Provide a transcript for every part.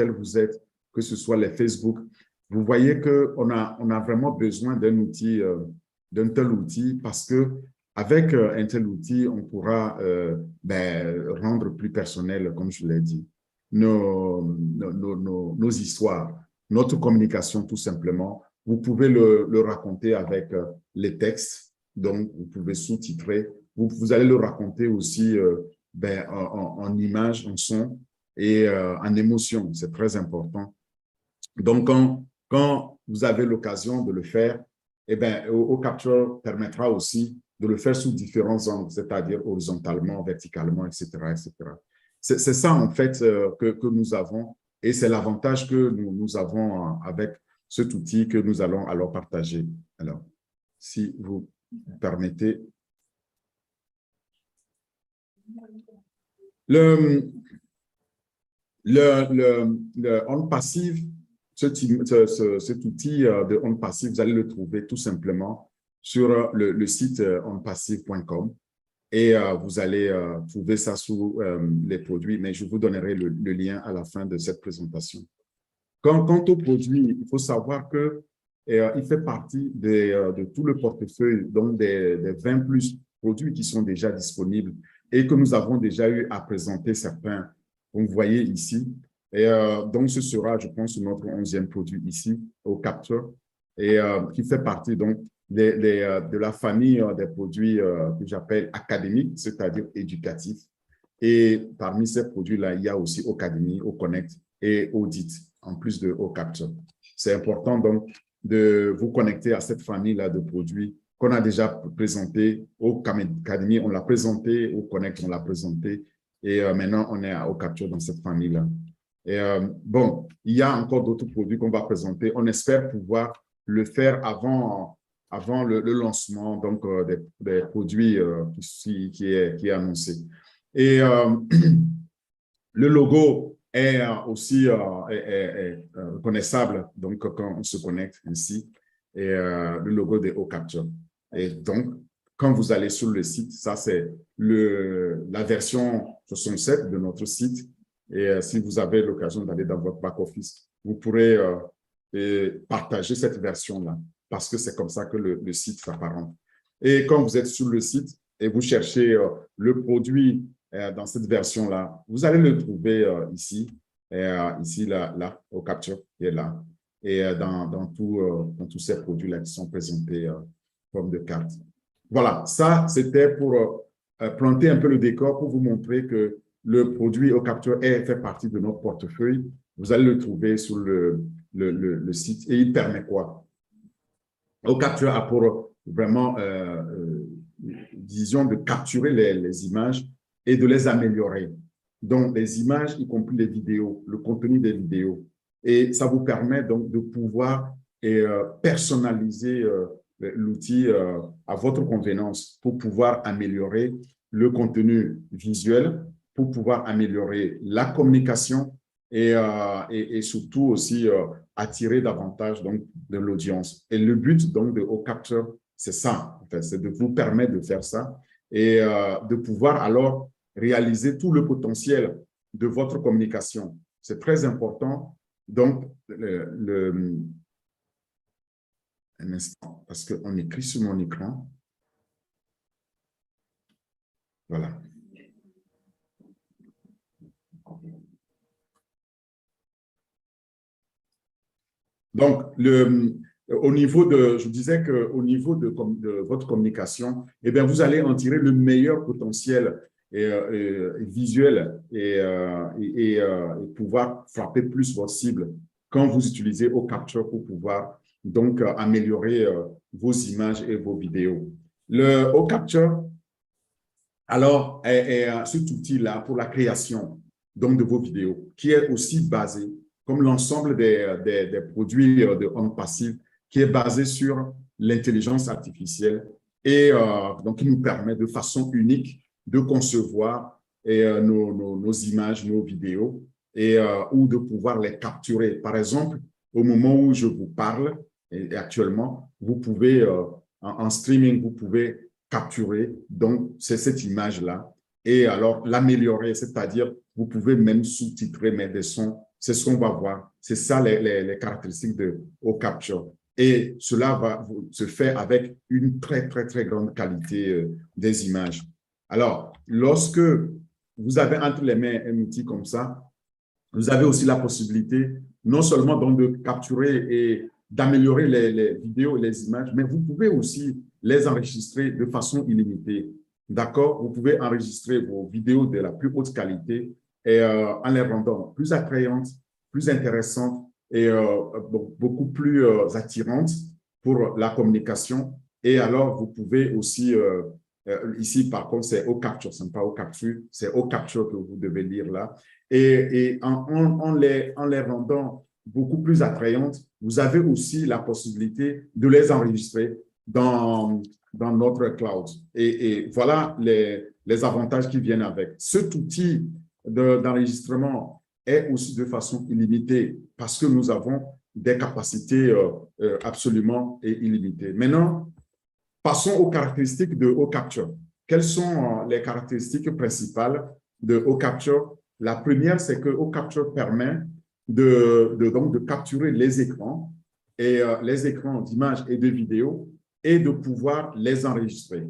vous êtes, que ce soit les Facebook, vous voyez qu'on a vraiment besoin d'un outil, d'un tel outil, parce que avec un tel outil, on pourra rendre plus personnel, comme je l'ai dit, nos histoires, notre communication tout simplement. Vous pouvez le raconter avec les textes, donc vous pouvez sous-titrer. Vous allez le raconter aussi en images, en son et en émotion. C'est très important. Donc, quand vous avez l'occasion de le faire, eh bien, OCapture permettra aussi de le faire sous différents angles, c'est-à-dire horizontalement, verticalement, etc., etc. C'est ça, en fait, que nous avons, et c'est l'avantage que nous avons avec cet outil que nous allons alors partager. Alors, si vous permettez. Le on passive, cet outil de on passive, vous allez le trouver tout simplement sur le site onpassive.com et vous allez trouver ça sous les produits, mais je vous donnerai le lien à la fin de cette présentation. Quant au produit, il faut savoir que il fait partie de tout le portefeuille, donc des 20 plus produits qui sont déjà disponibles et que nous avons déjà eu à présenter certains. Vous voyez ici. Et donc, ce sera, je pense, notre 11e produit ici, OCapture, et qui fait partie donc de la famille des produits que j'appelle académiques, c'est-à-dire éducatifs. Et parmi ces produits-là, il y a aussi Ocademy, Oconnect et Audit, en plus de OCapture. C'est important donc de vous connecter à cette famille-là de produits qu'on a déjà présenté. Ocademy, on l'a présenté, Oconnect, on l'a présenté, et maintenant, on est à OCapture dans cette famille-là. Et bon, il y a encore d'autres produits qu'on va présenter. On espère pouvoir le faire avant le lancement donc, des produits qui est annoncé. Et le logo est aussi reconnaissable donc, quand on se connecte ainsi, et le logo de OCapture. Et donc, quand vous allez sur le site, ça c'est la version 67 de notre site. Et si vous avez l'occasion d'aller dans votre back-office, vous pourrez partager cette version-là, parce que c'est comme ça que le site s'apparente. Et quand vous êtes sur le site et vous cherchez le produit dans cette version-là, vous allez le trouver ici, ici, là, OCapture, qui est là, et dans tous ces produits-là qui sont présentés comme de cartes. Voilà, ça, c'était pour planter un peu le décor, pour vous montrer que le produit OCapture fait partie de notre portefeuille. Vous allez le trouver sur le site, et il permet quoi? OCapture a pour vraiment vision de capturer les images et de les améliorer. Donc, les images, y compris les vidéos, le contenu des vidéos. Et ça vous permet donc de pouvoir personnaliser l'outil à votre convenance pour pouvoir améliorer le contenu visuel, pour pouvoir améliorer la communication et surtout aussi attirer davantage donc, de l'audience. Et le but donc de OCapture, c'est ça, en fait, c'est de vous permettre de faire ça et de pouvoir alors réaliser tout le potentiel de votre communication. C'est très important. Donc, un instant, parce qu'on écrit sur mon écran. Voilà. Donc, au niveau de, je disais qu'au niveau de votre communication, eh bien, vous allez en tirer le meilleur potentiel visuel et pouvoir frapper plus votre cible quand vous utilisez OCapture pour pouvoir donc améliorer vos images et vos vidéos. Le OCapture, alors, est cet outil-là pour la création donc, de vos vidéos, qui est aussi basé, comme l'ensemble des produits de OnPassive, qui est basé sur l'intelligence artificielle et donc qui nous permet de façon unique de concevoir nos images, nos vidéos et ou de pouvoir les capturer. Par exemple, au moment où je vous parle, et actuellement, vous pouvez, en streaming, vous pouvez capturer donc c'est cette image-là et alors l'améliorer, c'est-à-dire vous pouvez même sous-titrer, mettre des sons c'est ce qu'on va voir. C'est ça les caractéristiques de OCapture. Et cela va se faire avec une très, très, très grande qualité des images. Alors, lorsque vous avez entre les mains un outil comme ça, vous avez aussi la possibilité non seulement donc de capturer et d'améliorer les vidéos et les images, mais vous pouvez aussi les enregistrer de façon illimitée. D'accord? Vous pouvez enregistrer vos vidéos de la plus haute qualité et en les rendant plus attrayantes, plus intéressantes et beaucoup plus attirantes pour la communication. Et alors, vous pouvez aussi, ici par contre, c'est OCapture, ce n'est pas OCapture, c'est OCapture que vous devez lire là. Et en les rendant beaucoup plus attrayantes, vous avez aussi la possibilité de les enregistrer dans notre cloud. Et voilà les avantages qui viennent avec. Cet outil d'enregistrement est aussi de façon illimitée parce que nous avons des capacités absolument illimitées. Maintenant, passons aux caractéristiques de OCapture. Quelles sont les caractéristiques principales de OCapture? La première, c'est que OCapture permet donc de capturer les écrans et les écrans d'images et de vidéos et de pouvoir les enregistrer.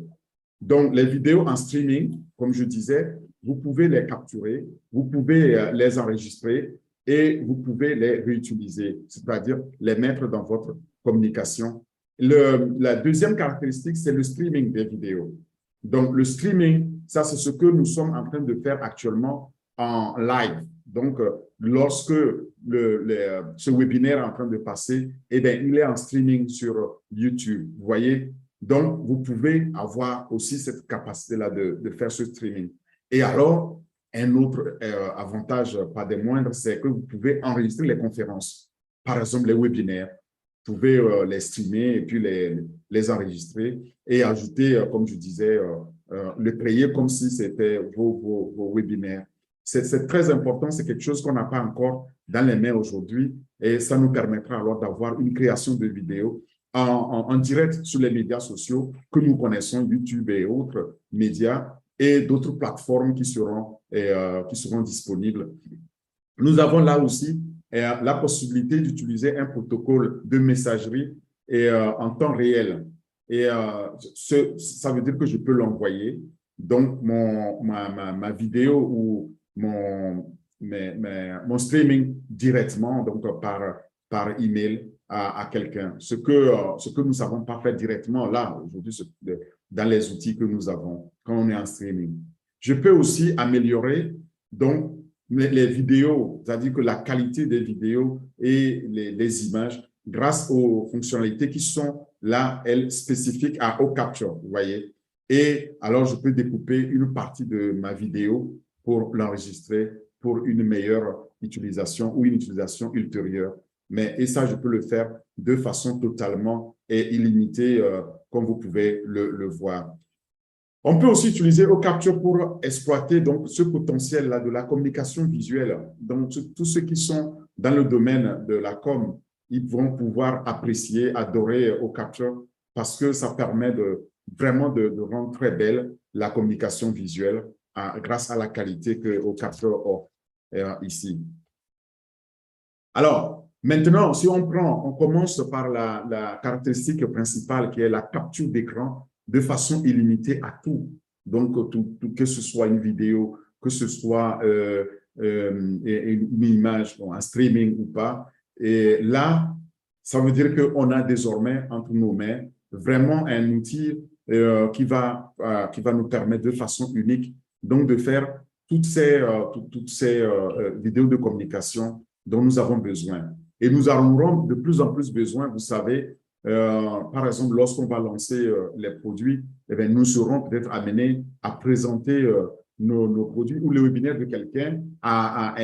Donc, les vidéos en streaming, comme je disais, vous pouvez les capturer, vous pouvez les enregistrer et vous pouvez les réutiliser, c'est-à-dire les mettre dans votre communication. La deuxième caractéristique, c'est le streaming des vidéos. Donc, le streaming, ça, c'est ce que nous sommes en train de faire actuellement en live. Donc, lorsque ce webinaire est en train de passer, eh bien, il est en streaming sur YouTube, vous voyez. Donc, vous pouvez avoir aussi cette capacité-là de faire ce streaming. Et alors, un autre avantage, pas des moindres, c'est que vous pouvez enregistrer les conférences. Par exemple, les webinaires. Vous pouvez les streamer et puis les enregistrer et ajouter, comme je disais, le créer comme si c'était vos webinaires. C'est très important, c'est quelque chose qu'on n'a pas encore dans les mains aujourd'hui et ça nous permettra alors d'avoir une création de vidéos en direct sur les médias sociaux que nous connaissons, YouTube et autres médias, et d'autres plateformes qui seront disponibles. Nous avons là aussi la possibilité d'utiliser un protocole de messagerie en temps réel. Et ça veut dire que je peux l'envoyer. Donc, ma vidéo ou mon streaming directement donc par email à quelqu'un. Ce que nous ne savons pas faire directement là, aujourd'hui, dans les outils que nous avons quand on est en streaming. Je peux aussi améliorer donc les vidéos, c'est-à-dire que la qualité des vidéos et les images grâce aux fonctionnalités qui sont là, elles, spécifiques à OCapture, vous voyez. Et alors, je peux découper une partie de ma vidéo pour l'enregistrer pour une meilleure utilisation ou une utilisation ultérieure. Et ça, je peux le faire de façon totalement illimitée, comme vous pouvez le voir. On peut aussi utiliser OCapture pour exploiter donc, ce potentiel-là de la communication visuelle. Donc, tous ceux qui sont dans le domaine de la com, ils vont pouvoir apprécier, adorer OCapture parce que ça permet vraiment de rendre très belle la communication visuelle grâce à la qualité que OCapture offre ici. Alors, maintenant, si on commence par la caractéristique principale qui est la capture d'écran de façon illimitée à tout. Donc, que ce soit une vidéo, que ce soit une image, un streaming ou pas. Et là, ça veut dire qu'on a désormais entre nos mains vraiment un outil qui va nous permettre de façon unique donc de faire toutes ces vidéos de communication dont nous avons besoin. Et nous en aurons de plus en plus besoin, vous savez, par exemple, lorsqu'on va lancer les produits, eh bien, nous serons peut-être amenés à présenter nos produits ou le webinaire de quelqu'un à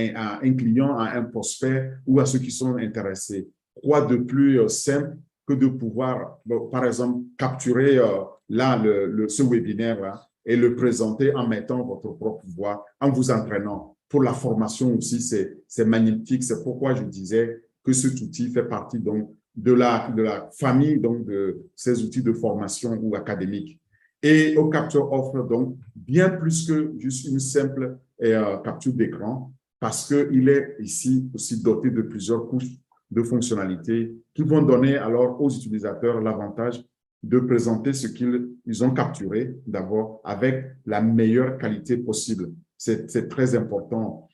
un client, à un prospect ou à ceux qui sont intéressés. Quoi de plus simple que de pouvoir, par exemple, capturer là ce webinaire-là et le présenter en mettant votre propre voix, en vous entraînant. Pour la formation aussi, c'est magnifique. C'est pourquoi je disais que cet outil fait partie donc de la famille donc de ces outils de formation ou académique. Et OCapture offre donc bien plus que juste une simple capture d'écran. parce qu'il est ici aussi doté de plusieurs couches de fonctionnalités qui vont donner alors aux utilisateurs l'avantage de présenter ce qu'ils ont capturé d'abord avec la meilleure qualité possible. C'est très important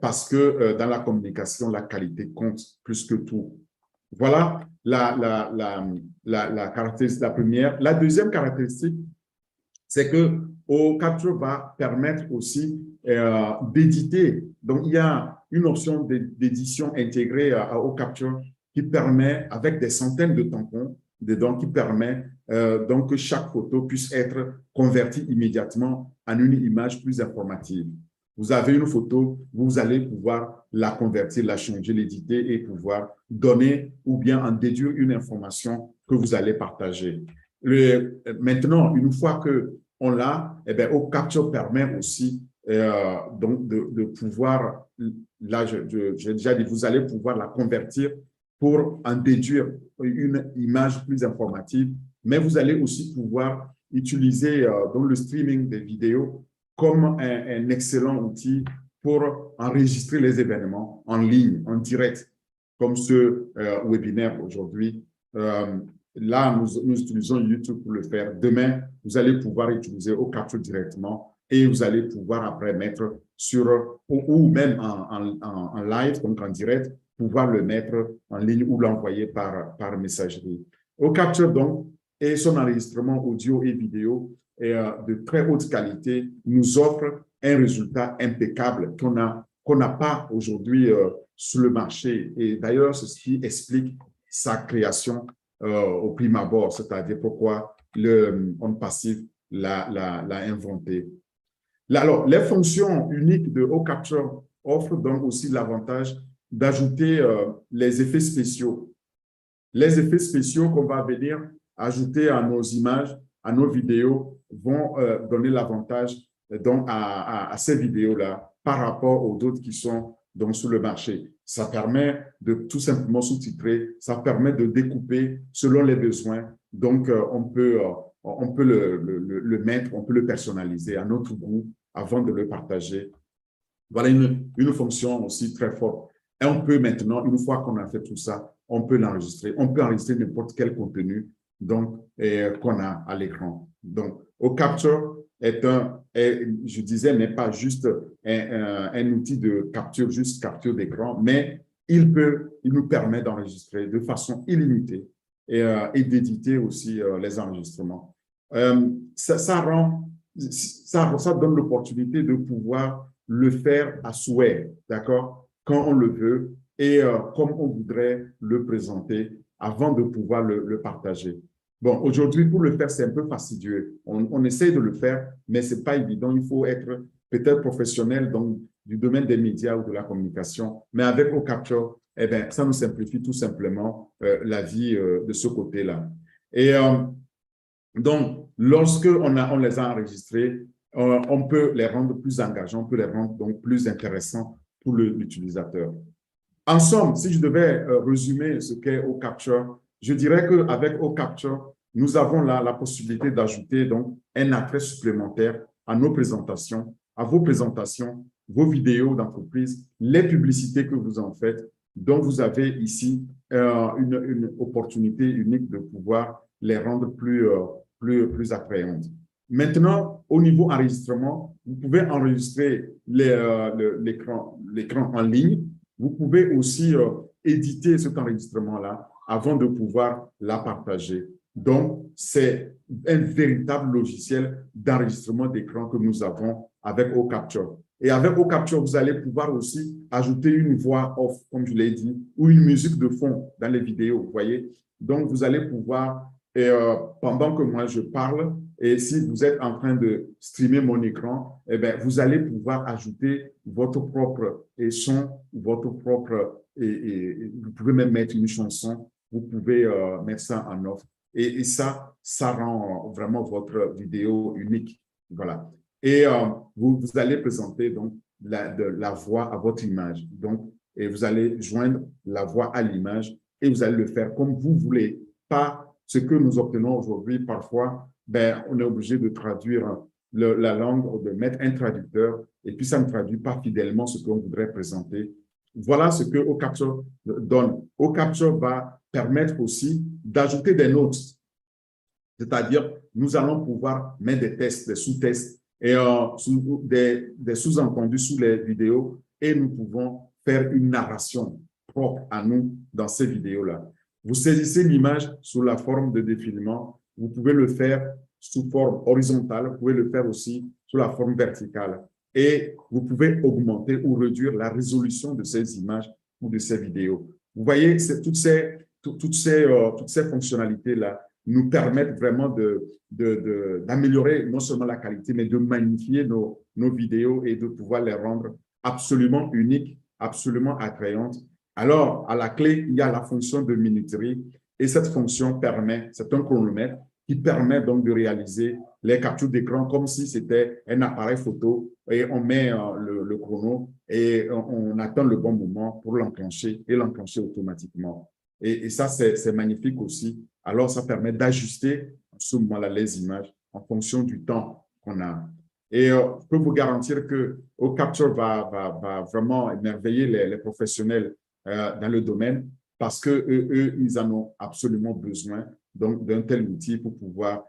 parce que dans la communication, la qualité compte plus que tout. Voilà la caractéristique, la première. La deuxième caractéristique, c'est que OCapture va permettre aussi d'éditer. Donc, il y a une option d'édition intégrée à OCapture qui permet, avec des centaines de tampons dedans, qui permet donc que chaque photo puisse être convertie immédiatement en une image plus informative. Vous avez une photo, vous allez pouvoir la convertir, la changer, l'éditer et pouvoir donner ou bien en déduire une information que vous allez partager. Maintenant, une fois qu'on l'a, eh bien, OCapture permet aussi donc de pouvoir, là, j'ai déjà dit, vous allez pouvoir la convertir pour en déduire une image plus informative, mais vous allez aussi pouvoir utiliser donc le streaming des vidéos comme un excellent outil pour enregistrer les événements en ligne, en direct, comme ce webinaire aujourd'hui. Là, nous utilisons YouTube pour le faire. Demain, vous allez pouvoir utiliser OCapture directement et vous allez pouvoir après mettre sur, ou même en live, donc en direct, pouvoir le mettre en ligne ou l'envoyer par messagerie. OCapture, donc, et son enregistrement audio et vidéo est de très haute qualité, nous offre un résultat impeccable qu'on n'a pas aujourd'hui sur le marché. Et d'ailleurs, c'est ce qui explique sa création au prime abord, c'est-à-dire pourquoi le OnPassive l'a inventé. Alors, les fonctions uniques de OCapture offrent donc aussi l'avantage d'ajouter les effets spéciaux. Les effets spéciaux qu'on va venir ajouter à nos images, à nos vidéos, vont donner l'avantage donc à ces vidéos-là par rapport aux autres qui sont donc sur le marché. Ça permet de tout simplement sous-titrer, ça permet de découper selon les besoins. Donc, on peut le mettre, on peut le personnaliser à notre goût avant de le partager. Voilà une fonction aussi très forte. Et on peut maintenant, une fois qu'on a fait tout ça, on peut l'enregistrer. On peut enregistrer n'importe quel contenu donc qu'on a à l'écran. Donc, OCapture je disais, n'est pas juste un outil de capture, juste capture d'écran, mais il nous permet d'enregistrer de façon illimitée et d'éditer aussi les enregistrements. Ça donne l'opportunité de pouvoir le faire à souhait, d'accord, quand on le veut et comme on voudrait le présenter avant de pouvoir le partager. Bon, aujourd'hui, pour le faire, c'est un peu fastidieux. On essaie de le faire, mais ce n'est pas évident. Il faut être peut-être professionnel donc, du domaine des médias ou de la communication. Mais avec OCapture, eh bien, ça nous simplifie tout simplement la vie de ce côté-là. Et donc, lorsque on les a enregistrés, on peut les rendre plus engageants, on peut les rendre donc plus intéressants pour l'utilisateur. En somme, si je devais résumer ce qu'est OCapture, je dirais qu'avec OCapture, nous avons là la possibilité d'ajouter donc un attrait supplémentaire à nos présentations, à vos présentations, vos vidéos d'entreprise, les publicités que vous en faites. Donc, vous avez ici une opportunité unique de pouvoir les rendre plus attrayantes. Maintenant, au niveau enregistrement, vous pouvez enregistrer l'écran en ligne. Vous pouvez aussi éditer cet enregistrement-là avant de pouvoir la partager. Donc, c'est un véritable logiciel d'enregistrement d'écran que nous avons avec OCapture. Et avec OCapture, vous allez pouvoir aussi ajouter une voix off, comme je l'ai dit, ou une musique de fond dans les vidéos, vous voyez. Donc, vous allez pouvoir, pendant que moi je parle, et si vous êtes en train de streamer mon écran, eh bien, vous allez pouvoir ajouter votre propre son, votre propre, vous pouvez même mettre une chanson, vous pouvez mettre ça en off. Et ça rend vraiment votre vidéo unique. Voilà. Et vous allez présenter donc la voix à votre image. Donc, et vous allez joindre la voix à l'image et vous allez le faire comme vous voulez. Pas ce que nous obtenons aujourd'hui. Parfois, ben, on est obligé de traduire la langue ou de mettre un traducteur et puis ça ne traduit pas fidèlement ce qu'on voudrait présenter. Voilà ce que OCapture donne. OCapture va permettre aussi d'ajouter des notes, c'est-à-dire nous allons pouvoir mettre des tests, des sous-tests et des sous-entendus sous les vidéos et nous pouvons faire une narration propre à nous dans ces vidéos-là. Vous saisissez l'image sous la forme de défilement, vous pouvez le faire sous forme horizontale, vous pouvez le faire aussi sous la forme verticale. Et vous pouvez augmenter ou réduire la résolution de ces images ou de ces vidéos. Vous voyez, toutes ces fonctionnalités-là nous permettent vraiment d'améliorer non seulement la qualité, mais de magnifier nos vidéos et de pouvoir les rendre absolument uniques, absolument attrayantes. Alors, à la clé, il y a la fonction de minuterie et cette fonction permet, c'est un chronomètre qui permet donc de réaliser les captures d'écran comme si c'était un appareil photo et on met le chrono et on attend le bon moment pour l'enclencher et l'enclencher automatiquement. Et ça, c'est magnifique aussi. Alors, ça permet d'ajuster à ce moment-là les images en fonction du temps qu'on a. Et je peux vous garantir que OCapture va vraiment émerveiller les professionnels dans le domaine parce que eux, ils en ont absolument besoin d'un tel outil pour pouvoir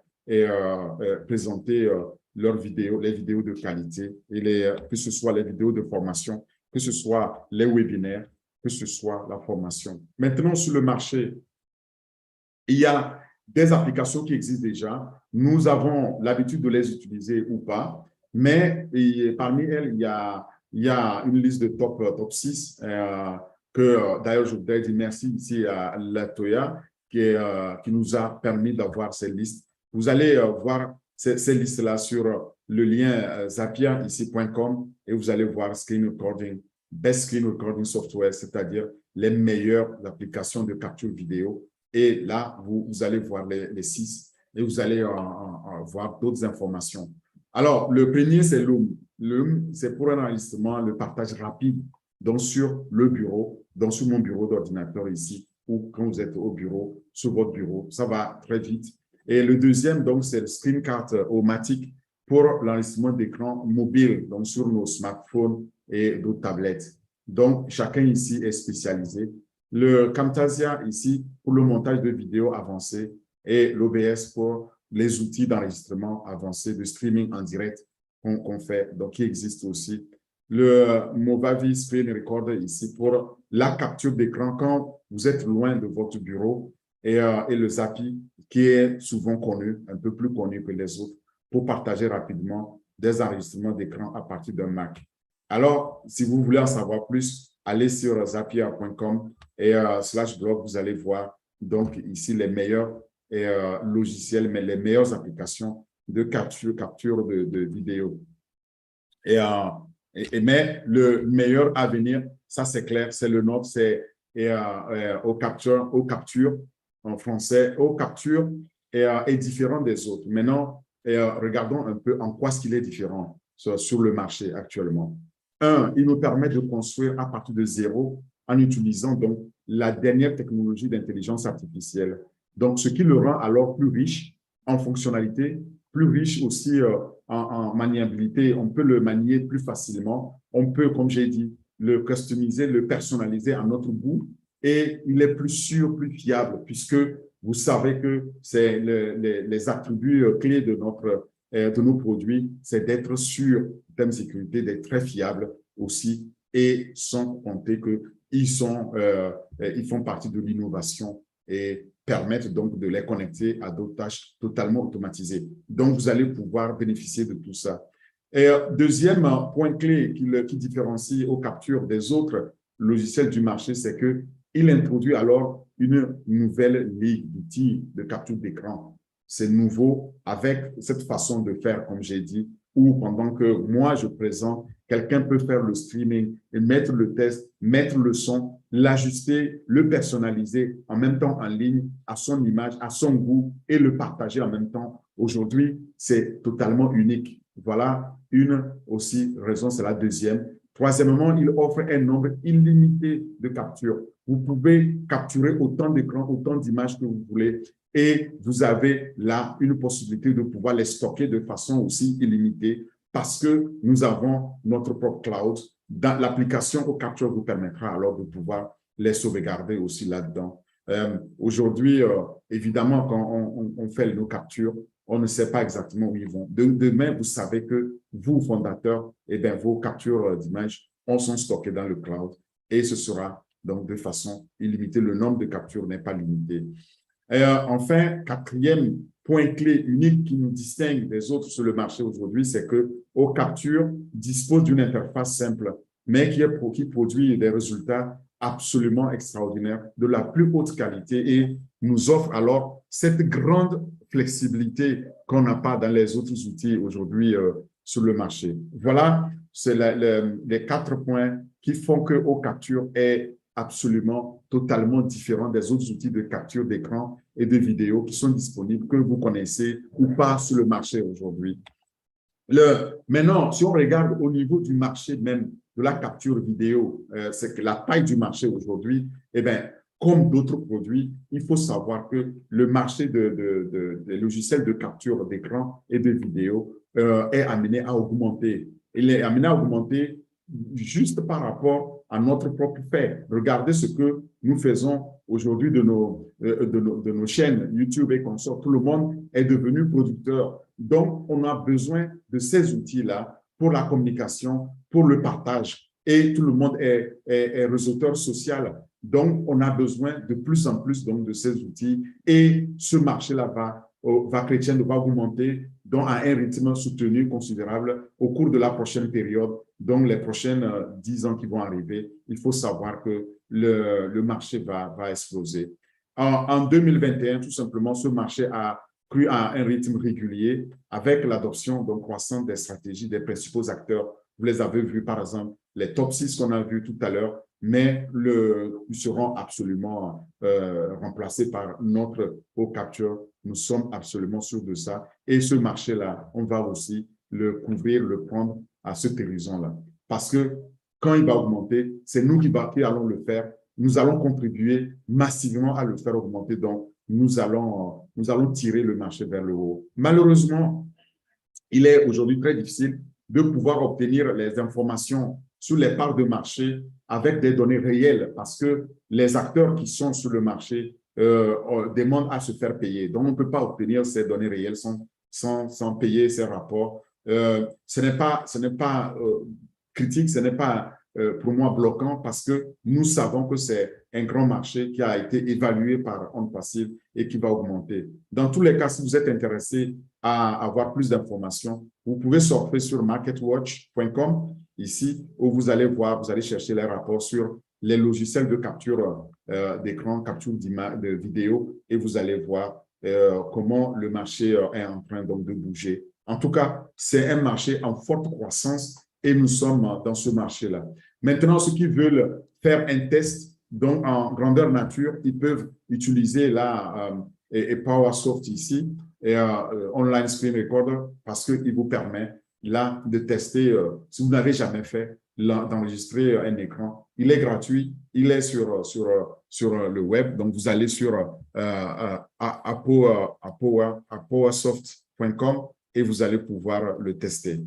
présenter leurs vidéos, les vidéos de qualité, et que ce soit les vidéos de formation, que ce soit les webinaires, que ce soit la formation. Maintenant, sur le marché, il y a des applications qui existent déjà. Nous avons l'habitude de les utiliser ou pas, mais parmi elles, il y a une liste de top 6 que d'ailleurs, je voudrais dire merci ici à Latoya qui nous a permis d'avoir ces listes. Vous allez voir ces listes-là sur le lien zapiaici.com et vous allez voir Screen Recording, Best Screen Recording Software, c'est-à-dire les meilleures applications de capture vidéo. Et là, vous allez voir les 6 et vous allez voir d'autres informations. Alors, le premier, c'est Loom. Loom, c'est pour un enregistrement, le partage rapide, donc sur le bureau, donc sur mon bureau d'ordinateur ici, ou quand vous êtes au bureau, sur votre bureau, ça va très vite. Et le deuxième, donc, c'est le Screen Card O-Matic pour l'enregistrement d'écran mobile, donc sur nos smartphones et d'autres tablettes. Donc, chacun ici est spécialisé. Le Camtasia ici pour le montage de vidéos avancées et l'OBS pour les outils d'enregistrement avancés, de streaming en direct qu'on fait, donc qui existe aussi. Le Movavi Screen Recorder ici pour la capture d'écran quand vous êtes loin de votre bureau et le Zapi qui est souvent connu, un peu plus connu que les autres, pour partager rapidement des enregistrements d'écran à partir d'un Mac. Alors, si vous voulez en savoir plus, allez sur zapier.com et /blog, vous allez voir donc ici les meilleurs logiciels, mais les meilleures applications de capture de vidéos. Mais le meilleur à venir, ça c'est clair, c'est le nôtre, c'est OCapture en français. OCapture est différent des autres. Maintenant, regardons un peu en quoi est-ce qu'il est différent sur le marché actuellement. Il nous permet de construire à partir de zéro en utilisant donc la dernière technologie d'intelligence artificielle. Donc, ce qui le rend alors plus riche en fonctionnalité, plus riche aussi en maniabilité. On peut le manier plus facilement. On peut, comme j'ai dit, le customiser, le personnaliser à notre goût et il est plus sûr, plus fiable puisque vous savez que c'est les attributs clés de nos produits, c'est d'être sûr en termes de sécurité, d'être très fiable aussi et sans compter qu'ils font partie de l'innovation et permettent donc de les connecter à d'autres tâches totalement automatisées. Donc, vous allez pouvoir bénéficier de tout ça. Et deuxième point clé qui différencie OCapture des autres logiciels du marché, c'est qu'il introduit alors une nouvelle ligne d'outils de capture d'écran. C'est nouveau avec cette façon de faire, comme j'ai dit, où pendant que moi, je présente, quelqu'un peut faire le streaming et mettre le test, mettre le son, l'ajuster, le personnaliser en même temps en ligne, à son image, à son goût et le partager en même temps. Aujourd'hui, c'est totalement unique. Voilà une aussi raison, c'est la deuxième. Troisièmement, il offre un nombre illimité de captures. Vous pouvez capturer autant d'écrans, autant d'images que vous voulez et vous avez là une possibilité de pouvoir les stocker de façon aussi illimitée parce que nous avons notre propre cloud. Dans l'application OCapture vous permettra alors de pouvoir les sauvegarder aussi là-dedans. Aujourd'hui, évidemment, quand on fait nos captures, on ne sait pas exactement où ils vont. Demain, vous savez que vous, fondateurs, eh bien, vos captures d'images sont stockées dans le cloud et ce sera donc de façon illimitée. Le nombre de captures n'est pas limité. Et enfin, quatrième point clé unique qui nous distingue des autres sur le marché aujourd'hui, c'est que OCapture dispose d'une interface simple, mais qui produit des résultats absolument extraordinaires, de la plus haute qualité et nous offre alors cette grande flexibilité qu'on n'a pas dans les autres outils aujourd'hui sur le marché. Voilà, c'est les 4 points qui font que OCapture est absolument totalement différent des autres outils de capture d'écran et de vidéo qui sont disponibles, que vous connaissez ou pas sur le marché aujourd'hui. Maintenant, si on regarde au niveau du marché même de la capture vidéo, c'est que la taille du marché aujourd'hui, eh bien, comme d'autres produits, il faut savoir que le marché des logiciels de capture d'écran et de vidéo est amené à augmenter. Il est amené à augmenter juste par rapport à notre propre fait. Regardez ce que nous faisons aujourd'hui de nos chaînes YouTube et consorts. Tout le monde est devenu producteur. Donc, on a besoin de ces outils-là pour la communication, pour le partage. Et tout le monde est réseauteur social. Donc, on a besoin de plus en plus donc, de ces outils. Et ce marché-là va augmenter donc, à un rythme soutenu considérable au cours de la prochaine période. Donc, les prochaines 10 ans qui vont arriver, il faut savoir que le marché va exploser. En 2021, tout simplement, ce marché a cru à un rythme régulier avec l'adoption donc croissante des stratégies des principaux acteurs. Vous les avez vus, par exemple, les top 6 qu'on a vus tout à l'heure, mais ils seront absolument remplacés par notre OCapture. Nous sommes absolument sûrs de ça. Et ce marché-là, on va aussi le couvrir, le prendre à cet horizon-là. Parce que quand il va augmenter, c'est nous qui allons le faire. Nous allons contribuer massivement à le faire augmenter. Donc, nous allons tirer le marché vers le haut. Malheureusement, il est aujourd'hui très difficile de pouvoir obtenir les informations sur les parts de marché avec des données réelles parce que les acteurs qui sont sur le marché demandent à se faire payer. Donc, on ne peut pas obtenir ces données réelles sans payer ces rapports. Ce n'est pas critique, ce n'est pas pour moi bloquant parce que nous savons que c'est un grand marché qui a été évalué par On Passive et qui va augmenter. Dans tous les cas, si vous êtes intéressé à avoir plus d'informations, vous pouvez surfer sur marketwatch.com ici où vous allez voir, vous allez chercher les rapports sur les logiciels de capture d'écran, capture de vidéo et vous allez voir comment le marché est en train donc de bouger. En tout cas, c'est un marché en forte croissance et nous sommes dans ce marché-là. Maintenant, ceux qui veulent faire un test donc en grandeur nature, ils peuvent utiliser là PowerSoft ici et Online Screen Recorder parce qu'il vous permet là de tester, si vous n'avez jamais fait, d'enregistrer un écran. Il est gratuit, il est sur le web, donc vous allez sur powersoft.com et vous allez pouvoir le tester.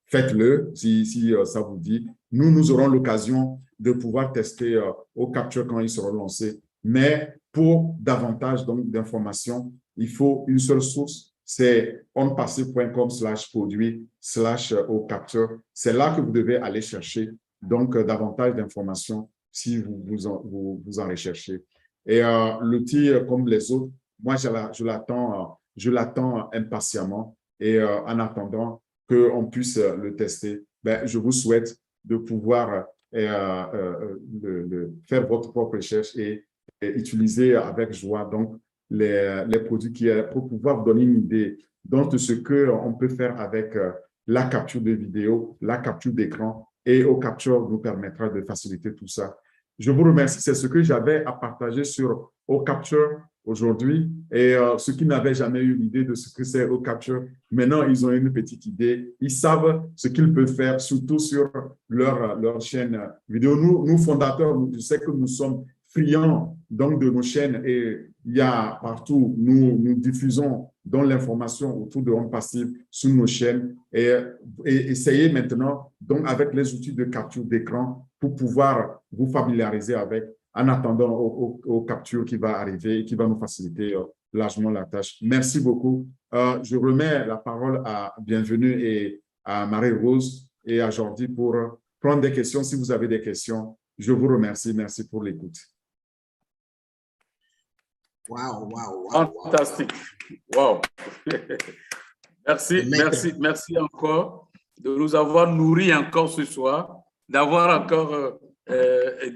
Faites-le si ça vous dit. Nous aurons l'occasion de pouvoir tester OCapture quand ils seront lancés. Mais pour davantage d'informations, il faut une seule source, c'est onpassive.com/produit/OCapture. C'est là que vous devez aller chercher donc davantage d'informations si vous en recherchez. Et l'outil, comme les autres, moi, je l'attends impatiemment. Et en attendant qu'on puisse le tester, ben, je vous souhaite de pouvoir faire votre propre recherche et utiliser avec joie donc, les produits pour pouvoir vous donner une idée de ce qu'on peut faire avec la capture de vidéo, la capture d'écran et OCapture nous permettra de faciliter tout ça. Je vous remercie. C'est ce que j'avais à partager sur OCapture aujourd'hui. Et ceux qui n'avaient jamais eu l'idée de ce que c'est OCapture, maintenant, ils ont une petite idée. Ils savent ce qu'ils peuvent faire, surtout sur leur chaîne vidéo. Nous, fondateurs, je sais que nous sommes friands donc, de nos chaînes et il y a partout, nous diffusons donne l'information autour de OnPassive sur nos chaînes et essayez maintenant, donc avec les outils de capture d'écran pour pouvoir vous familiariser avec en attendant aux captures qui va arriver et qui va nous faciliter largement la tâche. Merci beaucoup. Je remets la parole à Bienvenue et à Marie-Rose et à Jordi pour prendre des questions. Si vous avez des questions, je vous remercie. Merci pour l'écoute. Wow. Fantastique. Wow. Merci encore de nous avoir nourris encore ce soir, d'avoir encore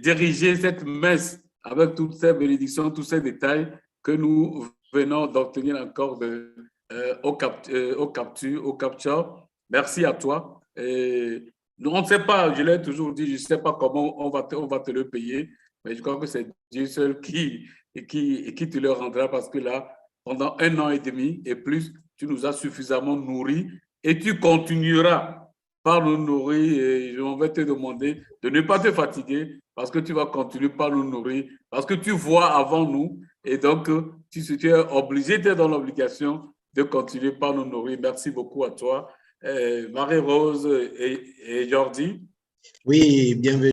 dirigé cette messe avec toutes ces bénédictions, tous ces détails que nous venons d'obtenir encore au capture. Merci à toi. On ne sait pas, je l'ai toujours dit, je ne sais pas comment on va te le payer, mais je crois que c'est Dieu seul qui te le rendra, parce que là, pendant 1 an et demi et plus, tu nous as suffisamment nourris et tu continueras par nous nourrir. Et je vais te demander de ne pas te fatiguer, parce que tu vas continuer par nous nourrir, parce que tu vois avant nous et donc tu es obligé, tu es dans l'obligation de continuer par nous nourrir. Merci beaucoup à toi. Marie-Rose et Jordi. Oui, bienvenue.